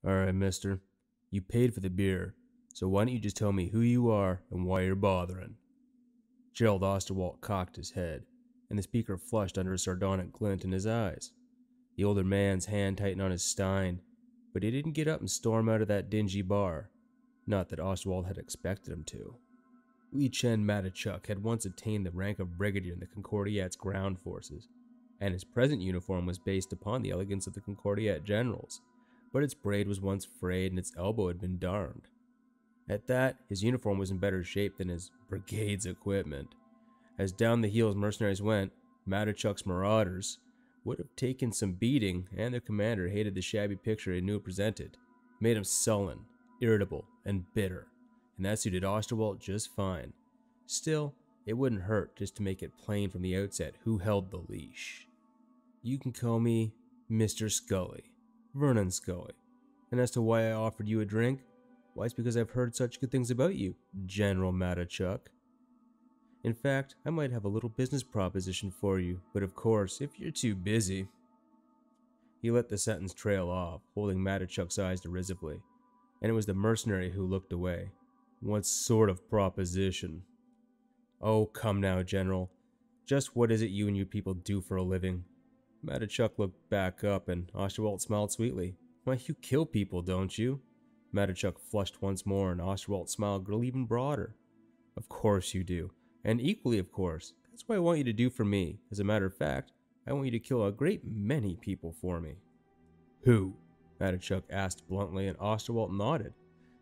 Alright, mister. You paid for the beer, so why don't you just tell me who you are and why you're bothering? Gerald Osterwald cocked his head, and the speaker flushed under a sardonic glint in his eyes. The older man's hand tightened on his stein, but he didn't get up and storm out of that dingy bar. Not that Osterwald had expected him to. Lee Chen Matichuk had once attained the rank of brigadier in the Concordiat's ground forces, and his present uniform was based upon the elegance of the Concordiat generals, but its braid was once frayed and its elbow had been darned. At that, his uniform was in better shape than his brigade's equipment. As down the hill mercenaries went, Matichuk's marauders would have taken some beating, and their commander hated the shabby picture he knew it presented. Made him sullen, irritable, and bitter, and that suited Osterwald just fine. Still, it wouldn't hurt just to make it plain from the outset who held the leash. You can call me Mr. Scully, Vernon Scully, and as to why I offered you a drink, why, it's because I've heard such good things about you, General Matichuk. In fact, I might have a little business proposition for you, but of course, if you're too busy. He let the sentence trail off, holding Matichuk's eyes derisively, and it was the mercenary who looked away. What sort of proposition? Oh, come now, General. Just what is it you and your people do for a living? Matichuk looked back up, and Osterwald smiled sweetly. Why, you kill people, don't you? Matichuk flushed once more, and Osterwald's smile grew even broader. Of course you do. And equally, of course, that's what I want you to do for me. As a matter of fact, I want you to kill a great many people for me. Who? Matichuk asked bluntly, and Osterwald nodded.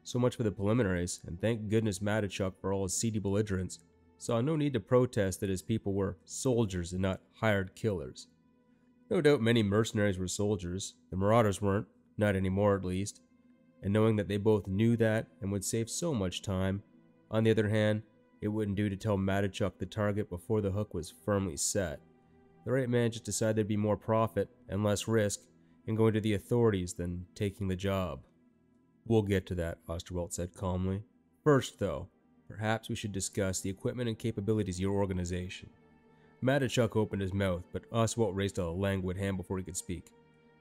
So much for the preliminaries, and thank goodness Matichuk, for all his seedy belligerence, saw no need to protest that his people were soldiers and not hired killers. No doubt many mercenaries were soldiers. The marauders weren't, not anymore at least. And knowing that they both knew that and would save so much time, on the other hand, it wouldn't do to tell Matichuk the target before the hook was firmly set. The right man just decided there'd be more profit and less risk in going to the authorities than taking the job. We'll get to that, Osterwald said calmly. First, though, perhaps we should discuss the equipment and capabilities of your organization. Matichuk opened his mouth, but Osterwald raised a languid hand before he could speak.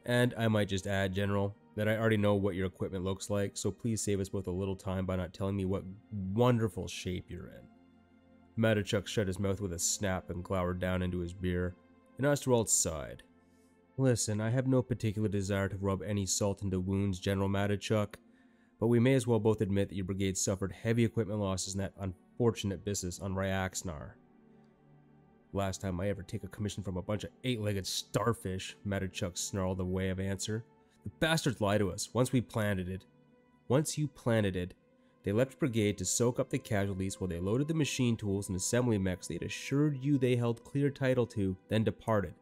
And I might just add, General, that I already know what your equipment looks like, so please save us both a little time by not telling me what wonderful shape you're in. Matichuk shut his mouth with a snap and glowered down into his beer, and Osterwald sighed. Listen, I have no particular desire to rub any salt into wounds, General Matichuk, but we may as well both admit that your brigade suffered heavy equipment losses in that unfortunate business on Ryaxnar. Last time I ever take a commission from a bunch of eight-legged starfish, Matichuk snarled a way of answer. The bastards lied to us once we planted it. Once you planted it, they left brigade to soak up the casualties while they loaded the machine tools and assembly mechs they'd assured you they held clear title to, then departed,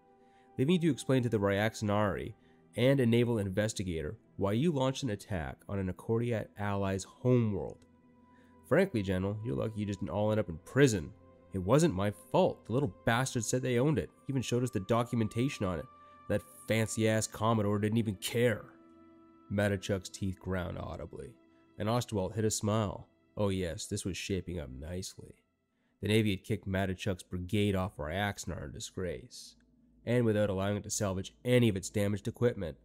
leaving you to explain to the Ryaxnari and a naval investigator why you launched an attack on an Accordiat ally's homeworld. Frankly, General, you're lucky you just didn't all end up in prison. It wasn't my fault. The little bastards said they owned it, even showed us the documentation on it. That fancy-ass Commodore didn't even care. Matichuk's teeth ground audibly, and Osterwald hid a smile. Oh yes, this was shaping up nicely. The Navy had kicked Matichuk's brigade off Ryaxnar in disgrace, and without allowing it to salvage any of its damaged equipment.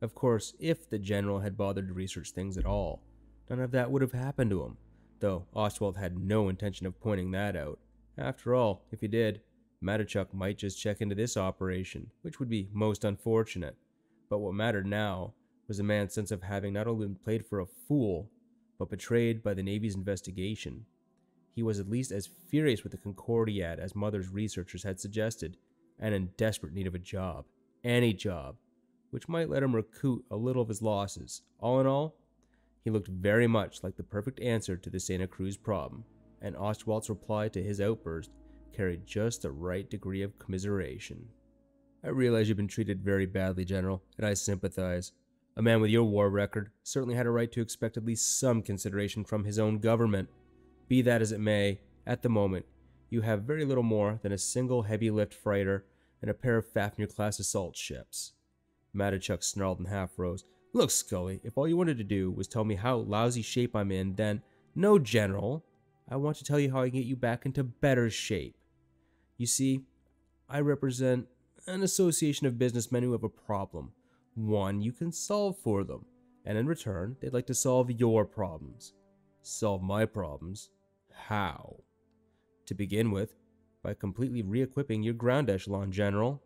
Of course, if the General had bothered to research things at all, none of that would have happened to him, though Osterwald had no intention of pointing that out. After all, if he did, Matichuk might just check into this operation, which would be most unfortunate. But what mattered now was the man's sense of having not only been played for a fool, but betrayed by the Navy's investigation. He was at least as furious with the Concordiat as Mother's researchers had suggested, and in desperate need of a job. Any job, which might let him recoup a little of his losses. All in all, he looked very much like the perfect answer to the Santa Cruz problem, and Osterwald's reply to his outburst carried just the right degree of commiseration. I realize you've been treated very badly, General, and I sympathize. A man with your war record certainly had a right to expect at least some consideration from his own government. Be that as it may, at the moment, you have very little more than a single heavy-lift freighter and a pair of Fafnir-class assault ships. Matichuk snarled and half rose. Look, Scully, if all you wanted to do was tell me how lousy shape I'm in, then... No, General. I want to tell you how I can get you back into better shape. You see, I represent an association of businessmen who have a problem. One you can solve for them. and in return, they'd like to solve your problems. Solve my problems? How? To begin with, by completely re-equipping your ground echelon, General.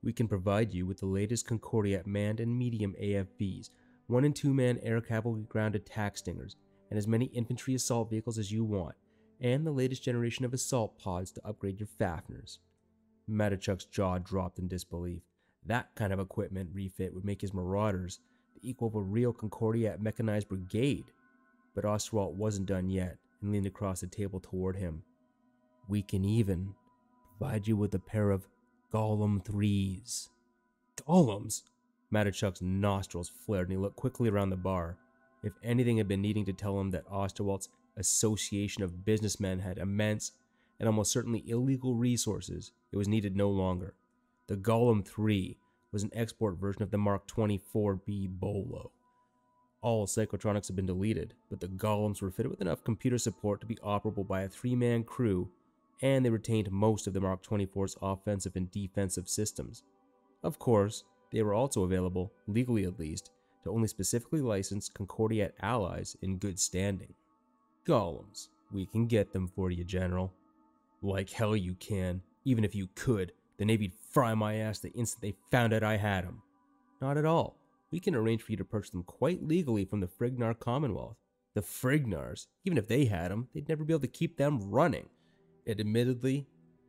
We can provide you with the latest Concordia manned and medium AFVs, 1- and 2-man air cavalry ground attack stingers, and as many infantry assault vehicles as you want, and the latest generation of assault pods to upgrade your Fafners. Matichuk's jaw dropped in disbelief. That kind of equipment refit would make his Marauders the equal of a real Concordia mechanized brigade. But Osterwald wasn't done yet and leaned across the table toward him. We can even provide you with a pair of Golem 3s. Golems? Matichuk's nostrils flared and he looked quickly around the bar. If anything had been needing to tell him that Osterwald's association of businessmen had immense and almost certainly illegal resources, it was needed no longer. The Golem 3 was an export version of the Mark 24B Bolo. All psychotronics had been deleted, but the Golems were fitted with enough computer support to be operable by a 3-man crew, and they retained most of the Mark 24's offensive and defensive systems. Of course, they were also available, legally at least, to only specifically licensed Concordiat allies in good standing. Golems. We can get them for you, General. Like hell you can. Even if you could, the Navy'd fry my ass the instant they found out I had them. Not at all. We can arrange for you to purchase them quite legally from the Frignar Commonwealth. The Frignars, even if they had them, they'd never be able to keep them running. And admittedly,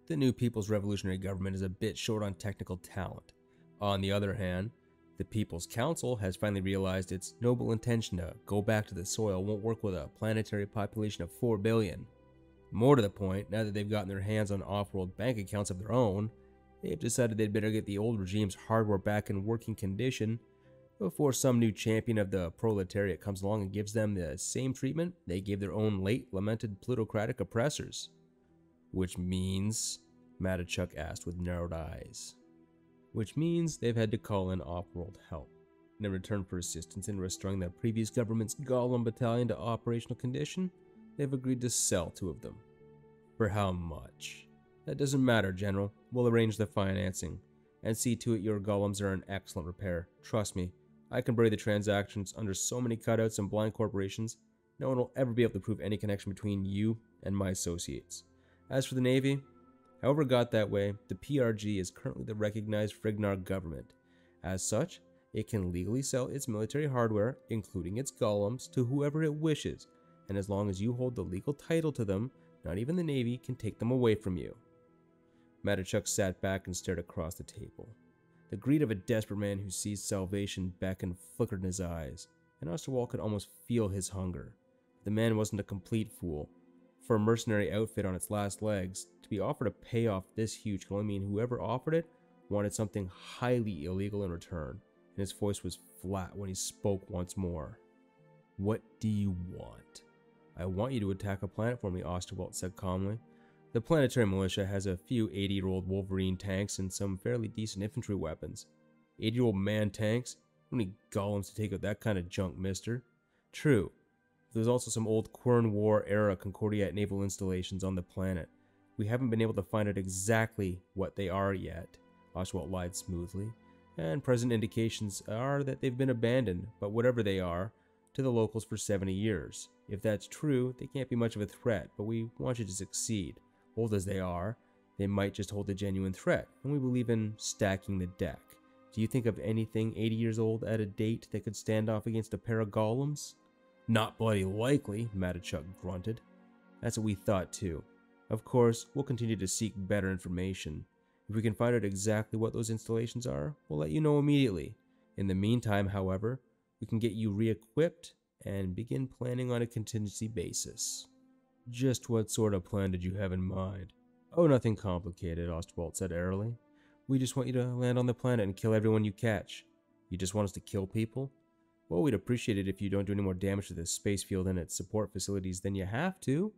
the new People's Revolutionary Government is a bit short on technical talent. On the other hand, the People's Council has finally realized its noble intention to go back to the soil won't work with a planetary population of 4 billion. More to the point, now that they've gotten their hands on off-world bank accounts of their own, they've decided they'd better get the old regime's hardware back in working condition before some new champion of the proletariat comes along and gives them the same treatment they gave their own late lamented plutocratic oppressors. Which means, Matichuk asked with narrowed eyes. Which means they've had to call in off-world help. And in return for assistance in restoring the previous government's Golem battalion to operational condition, they've agreed to sell 2 of them. For how much? That doesn't matter, General. We'll arrange the financing, and see to it your Golems are in excellent repair. Trust me, I can bury the transactions under so many cutouts and blind corporations, no one will ever be able to prove any connection between you and my associates. As for the Navy, however it got that way, the PRG is currently the recognized Frignar government. As such, it can legally sell its military hardware, including its Golems, to whoever it wishes, and as long as you hold the legal title to them, not even the Navy can take them away from you. Matichuk sat back and stared across the table. The greed of a desperate man who sees salvation beckon flickered in his eyes, and Osterwald could almost feel his hunger. The man wasn't a complete fool. For a mercenary outfit on its last legs, to be offered a payoff this huge could only mean whoever offered it wanted something highly illegal in return, and his voice was flat when he spoke once more. What do you want? I want you to attack a planet for me, Osterwald said calmly. The planetary militia has a few 80-year-old Wolverine tanks and some fairly decent infantry weapons. 80-year-old man tanks? You don't need golems to take out that kind of junk, mister. True. There's also some old Quern War-era Concordiat naval installations on the planet. We haven't been able to find out exactly what they are yet, Osterwald lied smoothly, and present indications are that they've been abandoned, but whatever they are, to the locals for 70 years. If that's true, they can't be much of a threat, but we want you to succeed. Old as they are, they might just hold a genuine threat, and we believe in stacking the deck. Do you think of anything 80 years old at a date that could stand off against a pair of golems? Not bloody likely, Matichuk grunted. That's what we thought too. Of course, we'll continue to seek better information. If we can find out exactly what those installations are, we'll let you know immediately. In the meantime, however, we can get you re-equipped and begin planning on a contingency basis. Just what sort of plan did you have in mind? Oh, nothing complicated, Osterwald said airily. We just want you to land on the planet and kill everyone you catch. You just want us to kill people? Well, we'd appreciate it if you don't do any more damage to the space field and its support facilities than you have to.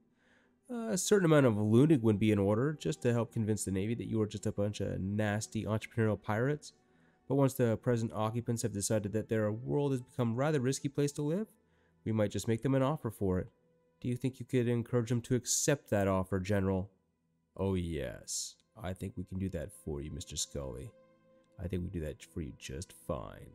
A certain amount of looting would be in order, just to help convince the Navy that you are just a bunch of nasty entrepreneurial pirates. But once the present occupants have decided that their world has become a rather risky place to live, we might just make them an offer for it. Do you think you could encourage them to accept that offer, General? Oh yes, I think we can do that for you, Mr. Scully. I think we do that for you just fine.